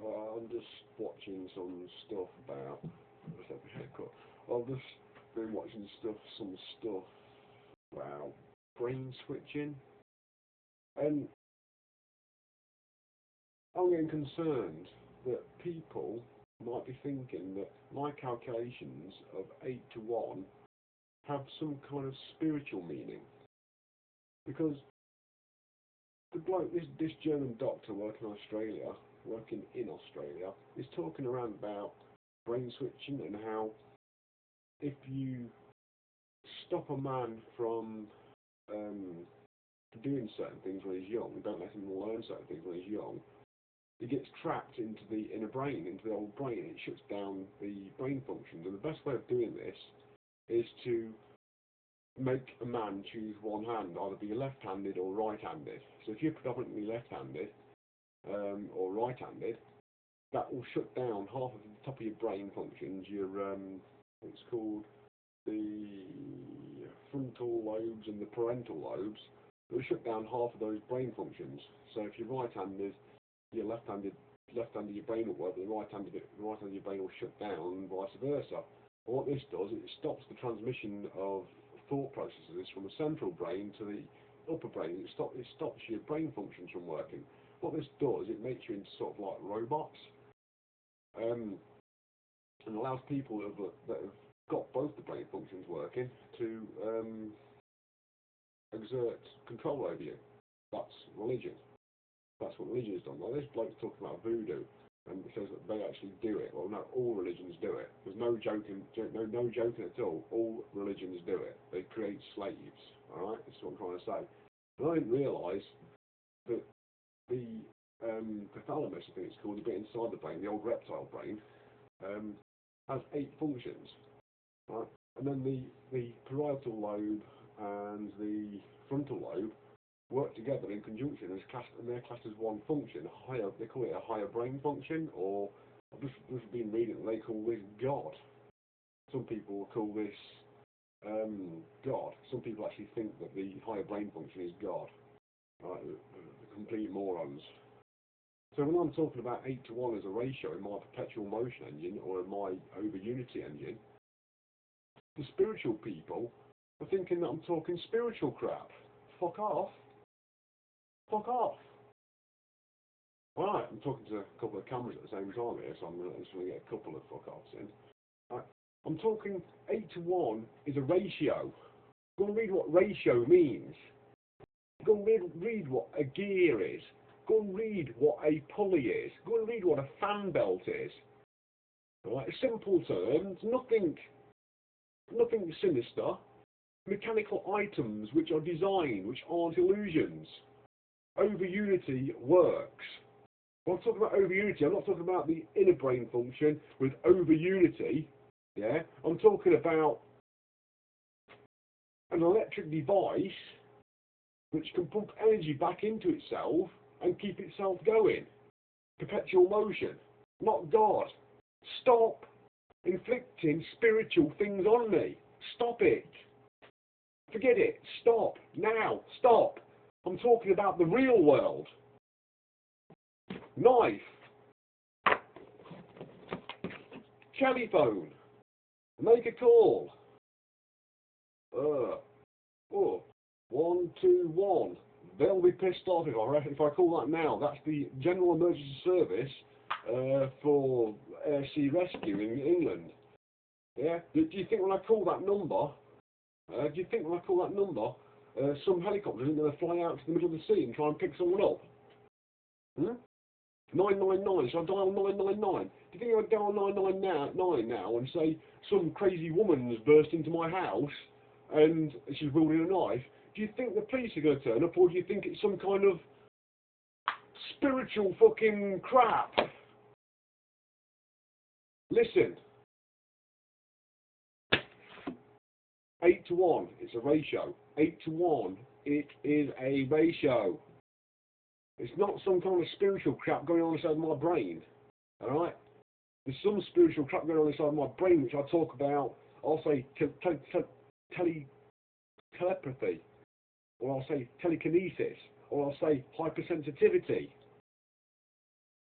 I'm just watching some stuff about. Let's have a haircut. I've just been watching some stuff about brain switching, and I'm getting concerned that people might be thinking that my calculations of 8 to 1 have some kind of spiritual meaning. Because the bloke, this German doctor working in Australia, is talking around about brain switching and how if you stop a man from doing certain things when he's young, don't let him learn certain things when he's young, he gets trapped into the inner brain, into the old brain, and it shuts down the brain functions. And the best way of doing this is to make a man choose one hand, either be left-handed or right-handed. So if you're predominantly left-handed or right-handed, that will shut down half of the top of your brain functions. It's called the frontal lobes and the parental lobes. It will shut down half of those brain functions. So if you're right-handed, your left-handed your brain will work, but the right-handed your brain will shut down, and vice versa. And what this does, it stops the transmission of thought processes from the central brain to the upper brain. It stops your brain functions from working. What this does, it makes you into sort of like robots, and allows people that have got both the brain functions working to exert control over you. That's religion. That's what religion has done. Like this bloke's talking about voodoo, and it says that they actually do it. Well, no, all religions do it. There's no joking at all. All religions do it. They create slaves. All right, that's what I'm trying to say. And I didn't realise that the thalamus, I think it's called, the bit inside the brain, the old reptile brain, has 8 functions. Right, and then the parietal lobe and the frontal lobe work together in conjunction and they're classed as one function. They call it a higher brain function, or I've just been reading that they call this God. Some people call this God. Some people actually think that the higher brain function is God. Right, the complete morons. So when I'm talking about 8 to 1 as a ratio in my perpetual motion engine or in my over unity engine, the spiritual people are thinking that I'm talking spiritual crap. Fuck off. Fuck off. Right, I'm talking to a couple of cameras at the same time here, so I'm just going to get a couple of fuck offs in. Right, I'm talking 8 to 1 is a ratio. Go and read what ratio means. Go and read what a gear is. Go and read what a pulley is. Go and read what a fan belt is. Right, simple terms, nothing sinister. Mechanical items which are designed, which aren't illusions. Over unity works. When I'm talking about over unity, I'm not talking about the inner brain function with over unity. Yeah, I'm talking about an electric device which can pump energy back into itself and keep itself going. Perpetual motion, not God. Stop inflicting spiritual things on me. Stop it. Forget it. Stop. Now. Stop. I'm talking about the real world. Knife. Telephone. Make a call. 121. They'll be pissed off if I call that now. That's the General Emergency Service for Air Sea Rescue in England. Yeah. Do you think when I call that number? Some helicopter isn't going to fly out to the middle of the sea and try and pick someone up? 999. Should I dial 999? Do you think I would dial 999 now and say some crazy woman has burst into my house and she's wielding a knife? Do you think the police are going to turn up, or do you think it's some kind of spiritual fucking crap? Listen. 8 to 1, it's a ratio. 8 to 1, it is a ratio. It's not some kind of spiritual crap going on inside my brain. Alright? There's some spiritual crap going on inside my brain which I talk about, I'll say telepathy, or I'll say telekinesis, or I'll say hypersensitivity.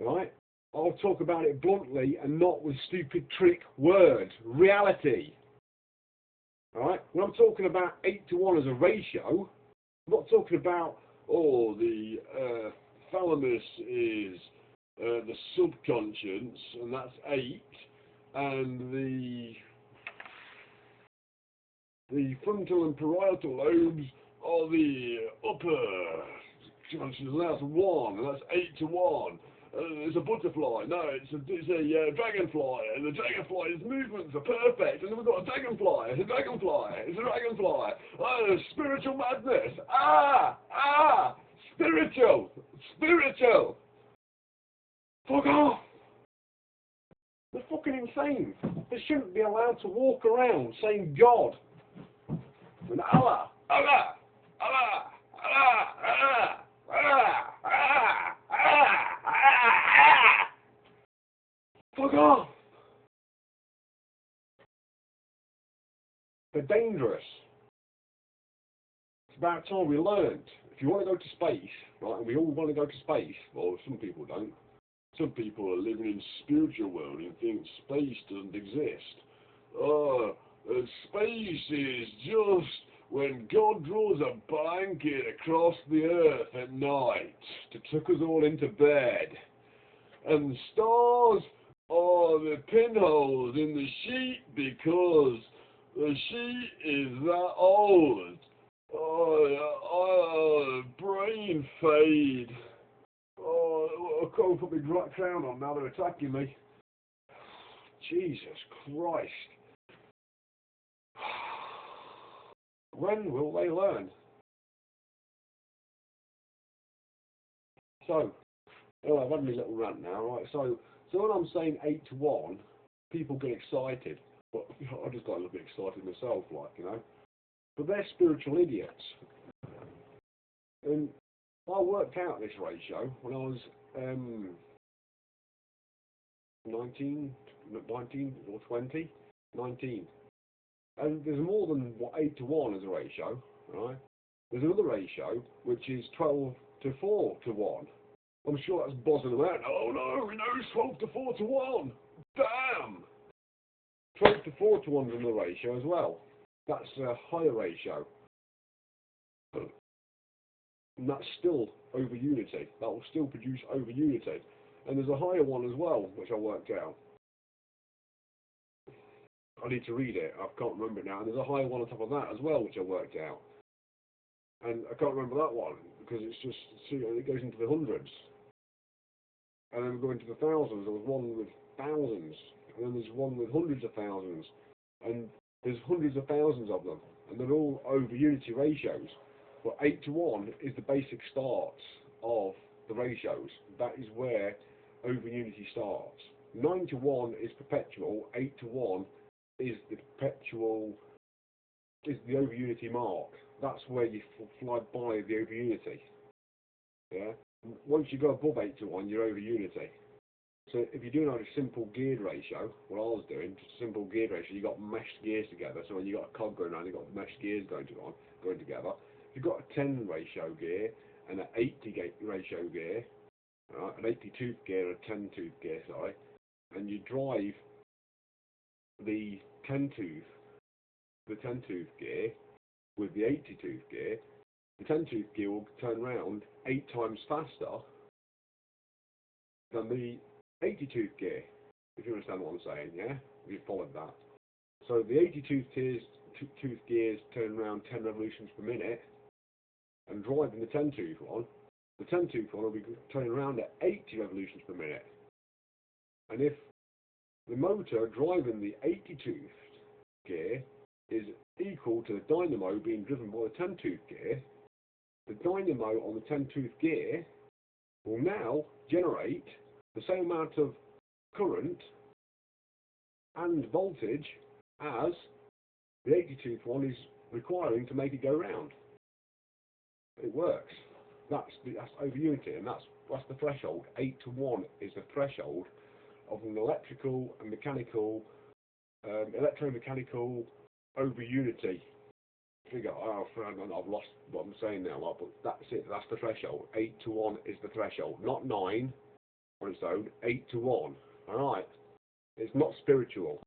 Alright? I'll talk about it bluntly and not with stupid trick words. Reality. Alright? When I'm talking about 8 to 1 as a ratio, I'm not talking about, oh, the thalamus is the subconscious, and that's 8, and the frontal and parietal lobes are the upper conscious, and that's 1, and that's 8 to 1. It's a butterfly. No, it's a dragonfly, and the dragonfly's movements are perfect. And then we've got a dragonfly. It's a dragonfly. It's a dragonfly. Oh, spiritual madness. Spiritual. Fuck off. They're fucking insane. They shouldn't be allowed to walk around saying God and Allah. Fuck off! They're dangerous. It's about time we learned. If you want to go to space, right, and we all want to go to space, well, some people don't. Some people are living in spiritual world and think space doesn't exist. Space is just when God draws a blanket across the earth at night to tuck us all into bed. And the stars are the pinholes in the sheet because the sheet is that old. Brain fade. I can't put my crown on now, they're attacking me. Jesus Christ. When will they learn? So, I've had my little rant now, right? So when I'm saying 8 to 1, people get excited. But I just got a little bit excited myself, like, you know. But they're spiritual idiots. And I worked out this ratio when I was 19 or 20, 19. And there's more than 8 to 1 as a ratio, right? There's another ratio which is 12 to 4 to 1. I'm sure that's buzzing around. Oh no, we know it's 12 to 4 to 1. Damn! 12 to 4 to 1 is another ratio as well. That's a higher ratio. And that's still over unity. That will still produce over unity. And there's a higher one as well, which I worked out. I need to read it. I can't remember it now. And there's a higher one on top of that as well, which I worked out. And I can't remember that one because it's just, it goes into the hundreds. And then we go into the thousands. There was one with thousands. And then there's one with hundreds of thousands. And there's hundreds of thousands of them. And they're all over unity ratios. But 8 to 1 is the basic start of the ratios. That is where over unity starts. 9 to 1 is perpetual. 8 to 1 is the perpetual, is the over unity mark. That's where you fly by the over unity. Yeah. Once you go above 8 to 1, you're over unity. So if you're doing like a simple geared ratio, what I was doing, just a simple geared ratio, you got meshed gears together. So when you got a cog going around, you got meshed gears going together. If you've got a 10 ratio gear and an 80 ratio gear, an 80 tooth gear and a 10 tooth gear, sorry, and you drive the 10 tooth gear with the 80 tooth gear, the 10 tooth gear will turn around 8 times faster than the 80 tooth gear, if you understand what I'm saying, yeah? If you followed that. So the 80 tooth gears turn around 10 revolutions per minute, and driving the 10 tooth one, the 10 tooth one will be turning around at 80 revolutions per minute. And if the motor driving the 80 tooth gear is equal to the dynamo being driven by the 10 tooth gear, the dynamo on the 10 tooth gear will now generate the same amount of current and voltage as the 80 tooth one is requiring to make it go round. It works. That's over unity, and that's the threshold. 8 to 1 is the threshold of an electrical and mechanical, electromechanical over unity figure. I've lost what I'm saying now, but that's it. That's the threshold. 8 to 1 is the threshold, not 9 on its own, 8 to 1. Alright? It's not spiritual.